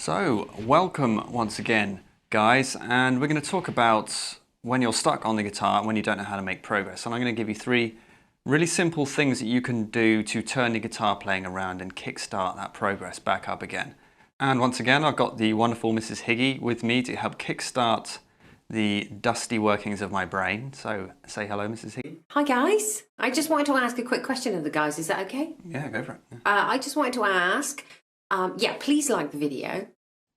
So, welcome once again, guys, and we're going to talk about when you're stuck on the guitar, when you don't know how to make progress. And I'm going to give you 3 really simple things that you can do to turn your guitar playing around and kickstart that progress back up again. And once again, I've got the wonderful Mrs. Higgy with me to help kickstart the dusty workings of my brain. So say hello, Mrs. Higgy. Hi guys, I just wanted to ask a quick question of the guys, is that okay? Yeah, go for it. Yeah. I just wanted to ask, please like the video,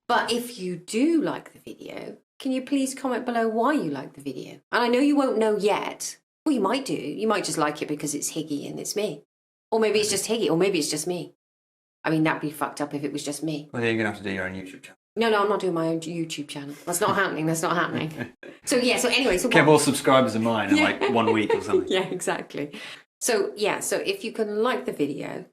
but if you do like the video, can you please comment below why you like the video? And I know you won't know yet, well you might do, you might just like it because it's Higgy and it's me. Or maybe it's just Higgy, or maybe it's just me. I mean, that'd be fucked up if it was just me. Well, then you're going to have to do your own YouTube channel. No, I'm not doing my own YouTube channel. That's not happening, that's not happening. So anyway. Get more subscribers than mine in like 1 week or something. Yeah, exactly. So if you can like the video.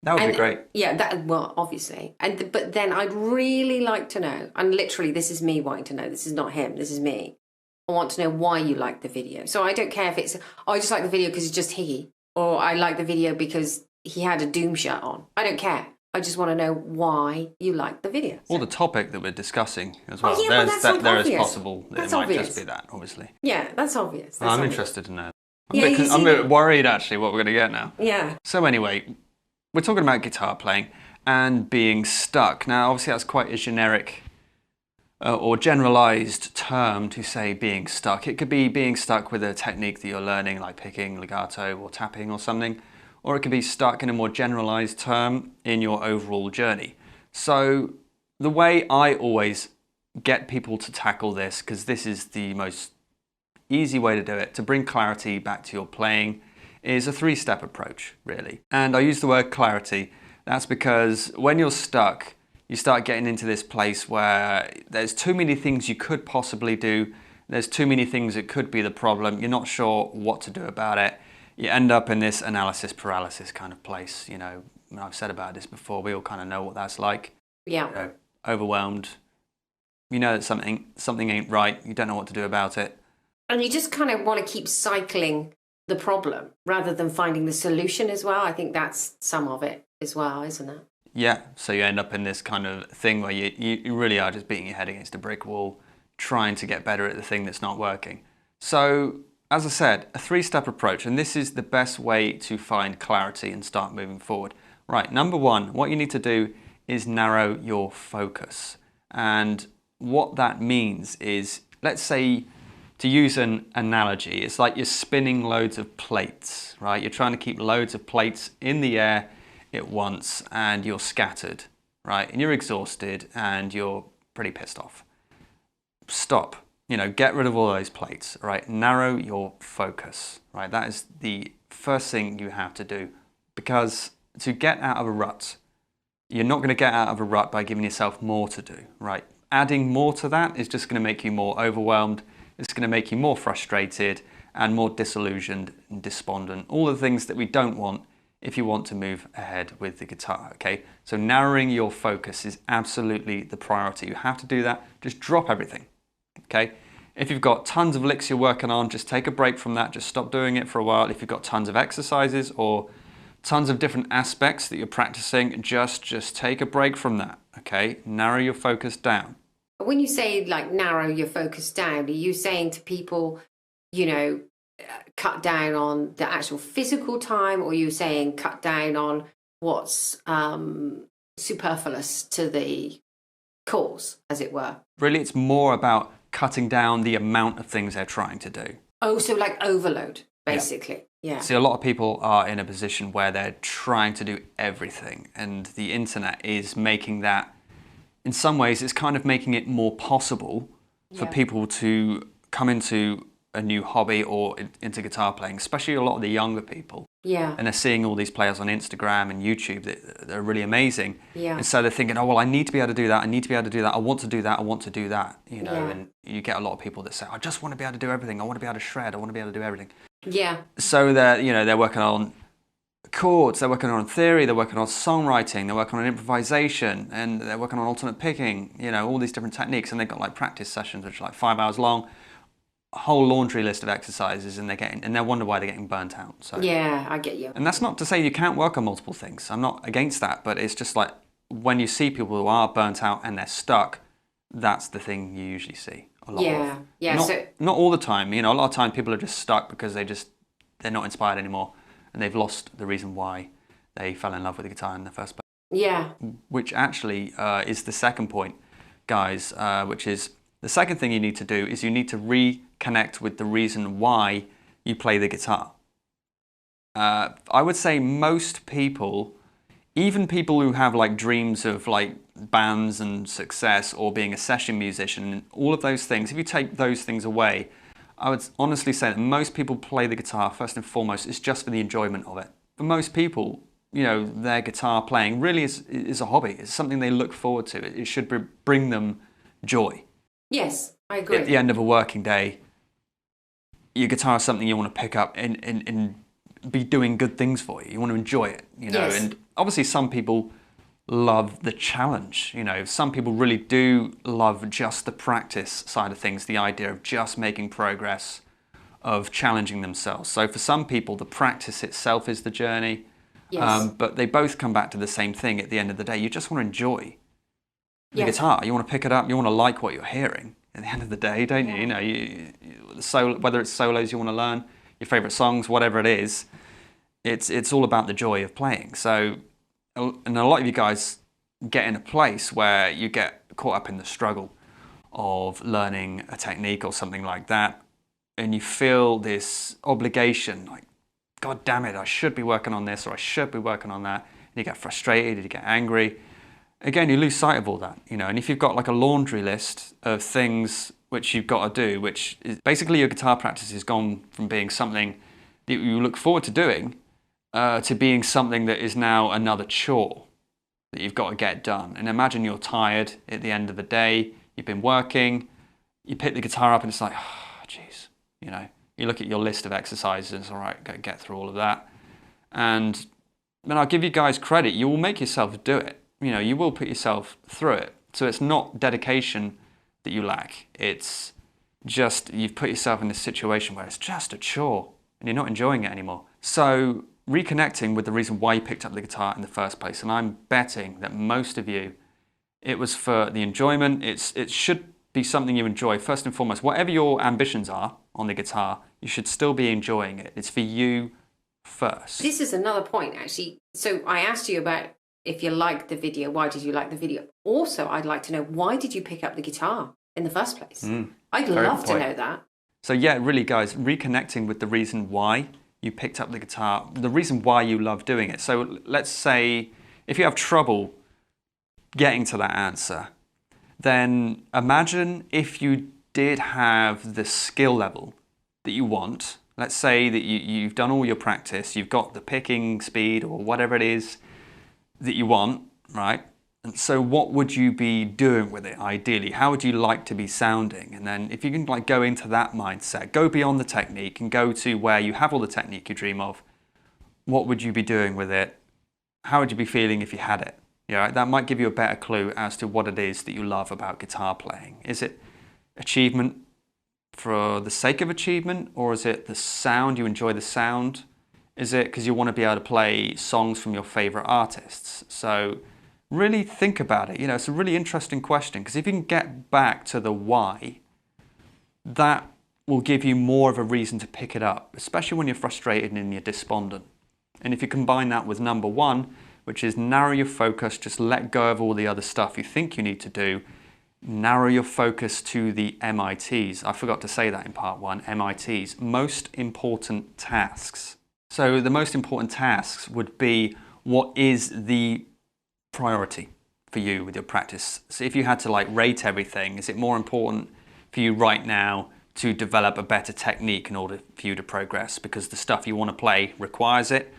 That would be great. Yeah, well, obviously. But then I'd really like to know, and literally this is me wanting to know, this is not him, this is me. I want to know why you like the video. So I don't care if it's, I just like the video because it's just Higgy, or I like the video because he had a Doom shirt on. I don't care. I just want to know why you like the video. Or the topic that we're discussing as well. Oh, yeah, There is possible that it might just be that, obviously. Yeah, that's obvious. I'm interested to know. I'm a bit worried, actually, what we're going to get now. Yeah. So anyway, we're talking about guitar playing and being stuck. Now, obviously, that's quite a generic or generalized term to say being stuck. It could be being stuck with a technique that you're learning, like picking, legato, or tapping or something. Or it could be stuck in a more generalized term in your overall journey. So the way I always get people to tackle this, because this is the most easy way to do it, to bring clarity back to your playing, is a 3-step approach, really. And I use the word clarity. That's because when you're stuck, you start getting into this place where there's too many things you could possibly do. There's too many things that could be the problem. You're not sure what to do about it. You end up in this analysis paralysis kind of place. You know, I've said about this before, we all kind of know what that's like. Yeah. You know, overwhelmed. You know that something ain't right. You don't know what to do about it. And you just kind of want to keep cycling the problem rather than finding the solution as well. I think that's some of it as well, isn't it? Yeah, so you end up in this kind of thing where you really are just beating your head against a brick wall, trying to get better at the thing that's not working. So, as I said, a 3-step approach, and this is the best way to find clarity and start moving forward. Right, number 1, what you need to do is narrow your focus. And what that means is, let's say, to use an analogy, it's like you're spinning loads of plates, right? You're trying to keep loads of plates in the air at once and you're scattered, right? And you're exhausted and you're pretty pissed off. Stop. You know, get rid of all those plates, right? Narrow your focus, right? That is the first thing you have to do, because to get out of a rut, you're not going to get out of a rut by giving yourself more to do, right? Adding more to that is just going to make you more overwhelmed. It's going to make you more frustrated and more disillusioned and despondent. All the things that we don't want if you want to move ahead with the guitar, okay? So narrowing your focus is absolutely the priority. You have to do that. Just drop everything. Okay, if you've got tons of licks you're working on, just take a break from that, just stop doing it for a while. If you've got tons of exercises or tons of different aspects that you're practicing, just take a break from that, okay? Narrow your focus down. When you say like narrow your focus down, are you saying to people, you know, cut down on the actual physical time, or are you saying cut down on what's superfluous to the cause, as it were? Really, it's more about cutting down the amount of things they're trying to do. Oh, so like overload, basically. Yeah. See, a lot of people are in a position where they're trying to do everything, and the internet is making that, in some ways, it's kind of making it more possible for people to come into a new hobby or into guitar playing, especially a lot of the younger people. Yeah. And they're seeing all these players on Instagram and YouTube that are really amazing. Yeah. And so they're thinking, oh, well, I need to be able to do that. I need to be able to do that. I want to do that. I want to do that. You know, and you get a lot of people that say, I just want to be able to do everything. I want to be able to shred. I want to be able to do everything. Yeah. So they're working on chords, they're working on theory, they're working on songwriting, they're working on improvisation, and they're working on alternate picking, you know, all these different techniques. And they've got like practice sessions, which are like 5 hours long. Whole laundry list of exercises, and they wonder why they're getting burnt out. So yeah, I get you. And that's not to say you can't work on multiple things. I'm not against that, but it's just like when you see people who are burnt out and they're stuck, that's the thing you usually see a lot of. Yeah. Not all the time. A lot of time people are just stuck because they're not inspired anymore, and they've lost the reason why they fell in love with the guitar in the first place. Yeah. Which actually is the second point, guys, which is the second thing you need to do is you need to reconnect with the reason why you play the guitar. I would say most people, even people who have like dreams of like bands and success or being a session musician, all of those things, if you take those things away, I would honestly say that most people play the guitar first and foremost is just for the enjoyment of it. For most people, their guitar playing really is a hobby. It's something they look forward to. It should bring them joy. Yes, I agree. At the end of a working day, your guitar is something you want to pick up and be doing good things for you. You want to enjoy it, Yes. And obviously some people love the challenge. Some people really do love just the practice side of things, the idea of just making progress, of challenging themselves. So for some people, the practice itself is the journey. Yes. But they both come back to the same thing at the end of the day. You just want to enjoy the Yes. guitar. You want to pick it up. You want to like what you're hearing at the end of the day, don't you? Whether it's solos you want to learn, your favorite songs, whatever it is, it's all about the joy of playing. So, and a lot of you guys get in a place where you get caught up in the struggle of learning a technique or something like that, and you feel this obligation, like, God damn it, I should be working on this or I should be working on that. And you get frustrated, you get angry. Again, you lose sight of all that, And if you've got like a laundry list of things which you've got to do, which is basically your guitar practice has gone from being something that you look forward to doing to being something that is now another chore that you've got to get done. And imagine you're tired at the end of the day, you've been working, you pick the guitar up and it's like, oh, geez, You look at your list of exercises, all right, get through all of that. And I'll give you guys credit, you will make yourself do it. You will put yourself through it. So it's not dedication that you lack. It's just you've put yourself in this situation where it's just a chore and you're not enjoying it anymore. So reconnecting with the reason why you picked up the guitar in the first place. And I'm betting that most of you, it was for the enjoyment. It should be something you enjoy first and foremost. Whatever your ambitions are on the guitar, you should still be enjoying it. It's for you first. This is another point, actually. So I asked you about if you liked the video, why did you like the video? Also, I'd like to know, why did you pick up the guitar in the first place? I'd love to know that. So yeah, really guys, reconnecting with the reason why you picked up the guitar, the reason why you love doing it. So let's say if you have trouble getting to that answer, then imagine if you did have the skill level that you want. Let's say that you've done all your practice, you've got the picking speed or whatever it is that you want, right? And so what would you be doing with it ideally? How would you like to be sounding? And then if you can go into that mindset, go beyond the technique and go to where you have all the technique you dream of, what would you be doing with it? How would you be feeling if you had it? That might give you a better clue as to what it is that you love about guitar playing. Is it achievement for the sake of achievement, or is it the sound, you enjoy the sound? Is it because you want to be able to play songs from your favorite artists? So really think about it. It's a really interesting question, because if you can get back to the why, that will give you more of a reason to pick it up, especially when you're frustrated and you're despondent. And if you combine that with number one, which is narrow your focus, just let go of all the other stuff you think you need to do, narrow your focus to the MITs. I forgot to say that in part one, MITs, most important tasks. So the most important tasks would be, what is the priority for you with your practice? So if you had to rate everything, is it more important for you right now to develop a better technique in order for you to progress because the stuff you want to play requires it?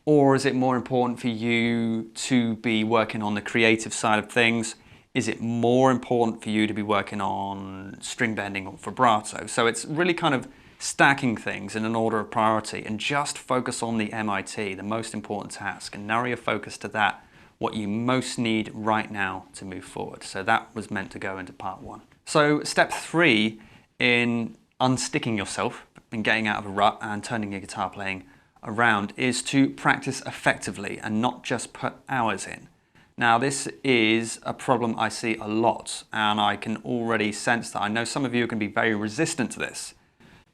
Or is it more important for you to be working on the creative side of things? Is it more important for you to be working on string bending or vibrato? So it's really kind of stacking things in an order of priority, and just focus on the MIT, the most important task, and narrow your focus to that, what you most need right now to move forward. So that was meant to go into part one. So step 3 in unsticking yourself and getting out of a rut and turning your guitar playing around is to practice effectively and not just put hours in. Now, this is a problem I see a lot, and I can already sense that. I know some of you are going to be very resistant to this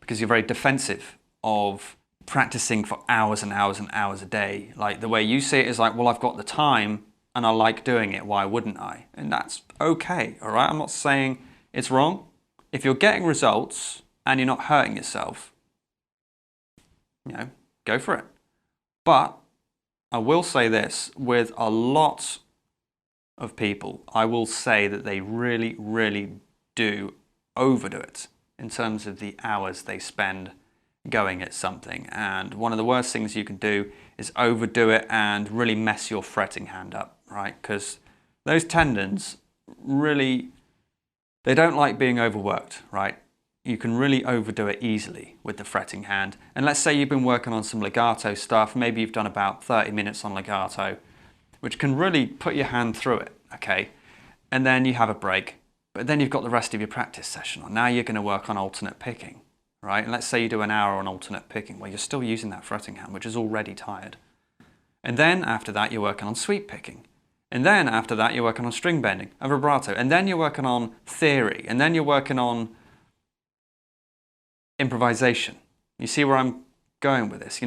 because you're very defensive of practicing for hours and hours and hours a day. Like, the way you see it is like, well, I've got the time and I like doing it, why wouldn't I? And that's okay, all right? I'm not saying it's wrong. If you're getting results and you're not hurting yourself, go for it. But I will say this, with a lot of people, I will say that they really, really do overdo it in terms of the hours they spend going at something. And one of the worst things you can do is overdo it and really mess your fretting hand up, right? Because those tendons really, they don't like being overworked, right? You can really overdo it easily with the fretting hand. And let's say you've been working on some legato stuff, maybe you've done about 30 minutes on legato, which can really put your hand through it, okay? And then you have a break, but then you've got the rest of your practice session on. Now you're going to work on alternate picking, right? And let's say you do an hour on alternate picking, where you're still using that fretting hand, which is already tired. And then after that, you're working on sweep picking. And then after that, you're working on string bending and vibrato. And then you're working on theory. And then you're working on improvisation. You see where I'm going with this?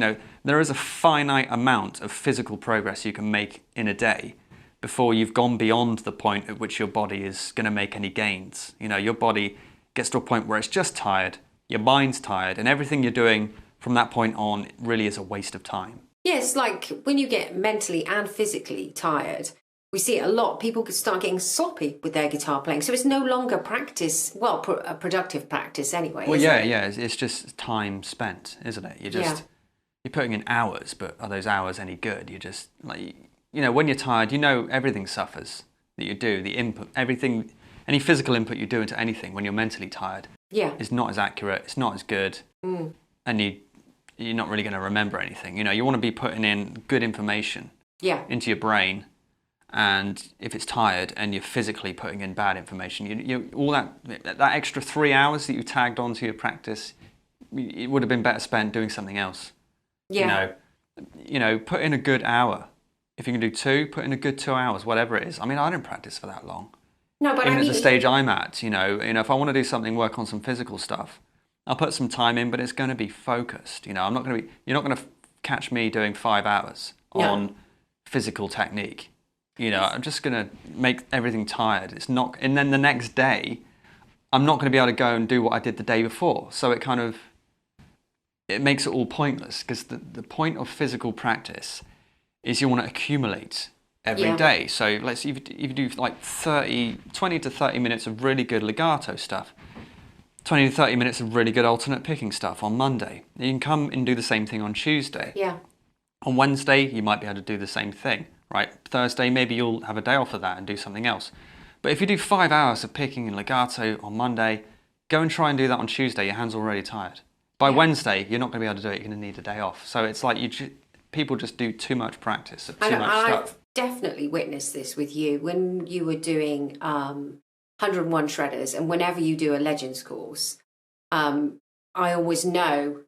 There is a finite amount of physical progress you can make in a day before you've gone beyond the point at which your body is going to make any gains. Your body gets to a point where it's just tired, your mind's tired, and everything you're doing from that point on really is a waste of time. Yes, like when you get mentally and physically tired, we see it a lot. People start getting sloppy with their guitar playing. So it's no longer practice, well, a productive practice anyway. Well, yeah, it's just time spent, isn't it? You're putting in hours, but are those hours any good? You're just like, when you're tired, everything suffers that you do. The input, everything, any physical input you do into anything when you're mentally tired is not as accurate, it's not as good, and you're not really going to remember anything. You want to be putting in good information into your brain. And if it's tired and you're physically putting in bad information, you all that extra 3 hours that you tagged onto your practice, it would have been better spent doing something else. Yeah. Put in a good hour. If you can do 2, put in a good 2 hours, whatever it is. I mean, I didn't practice for that long. No, but even at the stage I'm at, if I want to do something, work on some physical stuff, I'll put some time in, but it's going to be focused. You're not going to catch me doing 5 hours on physical technique. I'm just going to make everything tired. It's not, and then the next day, I'm not going to be able to go and do what I did the day before. So it makes it all pointless, because the point of physical practice is you want to accumulate every day. So let's if you do like 20 to 30 minutes of really good legato stuff, 20 to 30 minutes of really good alternate picking stuff on Monday. You can come and do the same thing on Tuesday. Yeah. On Wednesday, you might be able to do the same thing. Right, Thursday, maybe you'll have a day off of that and do something else. But if you do 5 hours of picking and legato on Monday, go and try and do that on Tuesday. Your hand's already tired. By Wednesday, you're not going to be able to do it. You're going to need a day off. So it's like people just do too much practice of too much stuff. I've definitely witnessed this with you when you were doing 101 shredders, and whenever you do a Legends course, I always know,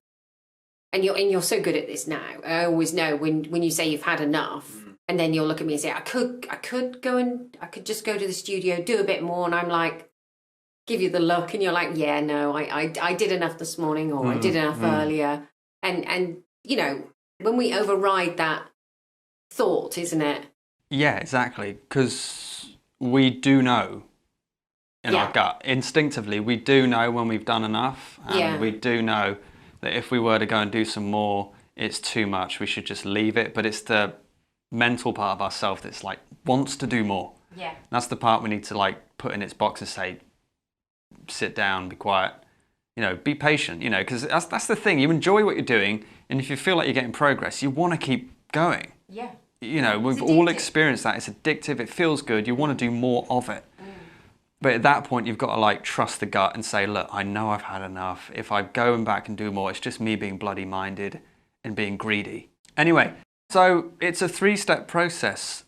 and you're so good at this now. I always know when you say you've had enough. And then you'll look at me and say, I could just go to the studio, do a bit more. And I'm like, give you the look. And you're like, yeah, no, I did enough this morning, or I did enough earlier. And when we override that thought, isn't it? Yeah, exactly. Because we do know in our gut, instinctively, we do know when we've done enough. And we do know that if we were to go and do some more, it's too much. We should just leave it. But it's the mental part of ourselves that's like wants to do more. Yeah. That's the part we need to like put in its box and say, sit down, be quiet, be patient, because that's the thing. You enjoy what you're doing, and if you feel like you're getting progress, you want to keep going. Yeah. We've all experienced that. It's addictive. It feels good. You want to do more of it. But at that point, you've got to like trust the gut and say, look, I know I've had enough. If I go back and do more, it's just me being bloody minded and being greedy. Anyway. So it's a 3-step process,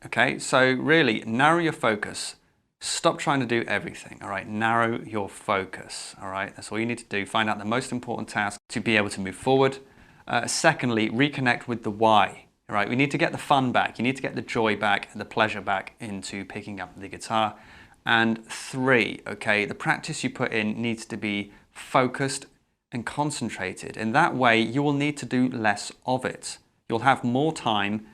okay? So really, narrow your focus. Stop trying to do everything, all right? Narrow your focus, all right? That's all you need to do. Find out the most important task to be able to move forward. Secondly, reconnect with the why. right? We need to get the fun back. You need to get the joy back, the pleasure back into picking up the guitar. And 3, okay, the practice you put in needs to be focused and concentrated. In that way, you will need to do less of it. You'll have more time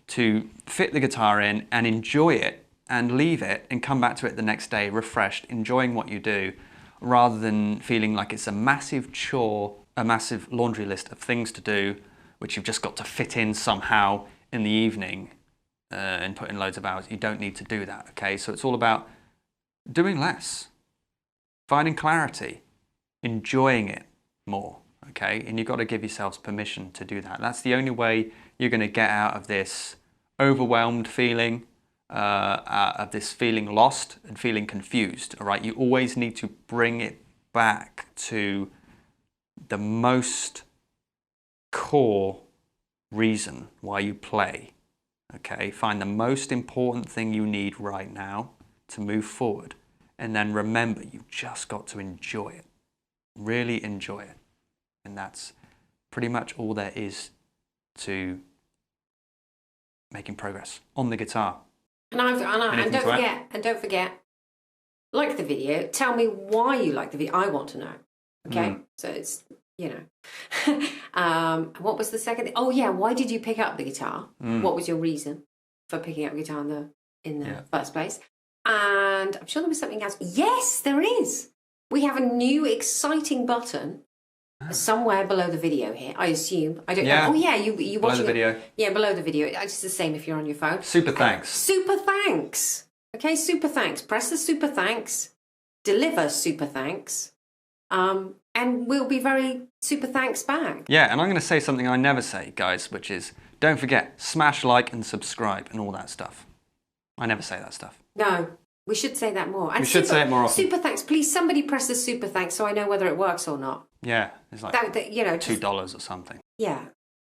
to fit the guitar in and enjoy it and leave it and come back to it the next day refreshed, enjoying what you do, rather than feeling like it's a massive chore, a massive laundry list of things to do, which you've just got to fit in somehow in the evening and put in loads of hours. You don't need to do that, okay? So it's all about doing less, finding clarity, enjoying it more, okay? And you've got to give yourselves permission to do that. That's the only way you're going to get out of this overwhelmed feeling, of this feeling lost and feeling confused, all right? You always need to bring it back to the most core reason why you play, okay? Find the most important thing you need right now to move forward. And then remember, you've just got to enjoy it. Really enjoy it. And that's pretty much all there is to making progress on the guitar. And don't forget, like the video. Tell me why you like the video. I want to know. Okay, so it's what was the second thing? Oh yeah, why did you pick up the guitar? What was your reason for picking up guitar in the first place? And I'm sure there was something else. Yes, there is. We have a new exciting button somewhere below the video here, I assume. I don't know. Oh yeah, you watch the video. Yeah, below the video. It's the same if you're on your phone. Super thanks. Super thanks. Okay, super thanks. Press the super thanks. Deliver super thanks. And we'll be very super thanks back. Yeah, and I'm going to say something I never say, guys, which is don't forget, smash like and subscribe and all that stuff. I never say that stuff. No, we should say that more. And we should say it more often. Super thanks. Please, somebody press the super thanks so I know whether it works or not. Yeah, it's like $2 or something. Yeah,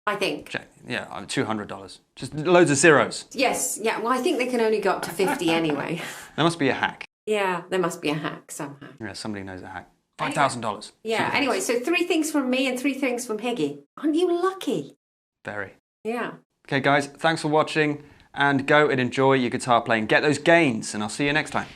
I think. Yeah, $200. Just loads of zeros. Yes, yeah. Well, I think they can only go up to 50 anyway. There must be a hack. Yeah, there must be a hack somehow. Yeah, somebody knows a hack. $5,000. Yeah, anyway, so 3 things from me and 3 things from Higgy. Aren't you lucky? Very. Yeah. Okay, guys, thanks for watching. And go and enjoy your guitar playing. Get those gains, and I'll see you next time.